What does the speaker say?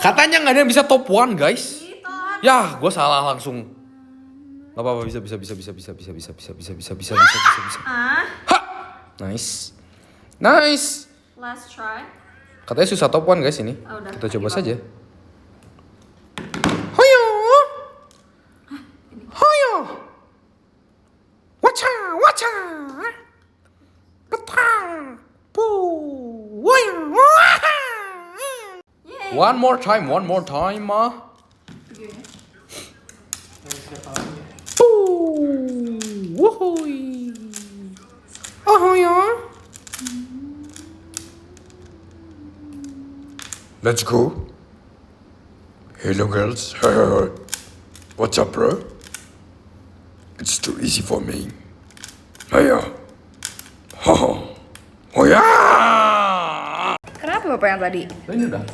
Katanya nggak ada yang bisa top 1 guys. Ya, gue salah langsung. Gak apa-apa, bisa. Ha! Nice. Last try. Katanya susah top 1 guys ini. Oh, udah. Kita coba Ayo, saja. Hoyo. Hoyo. Wacha. Petang. Pu. Woyo. Yay. One more time, ma. Gini. Wuhui. Oh ya. Let's go. Hello girls. What's up, bro? It's too easy for me. Ayo. Oh ya. Kenapa Bapak yang tadi? Ini udah.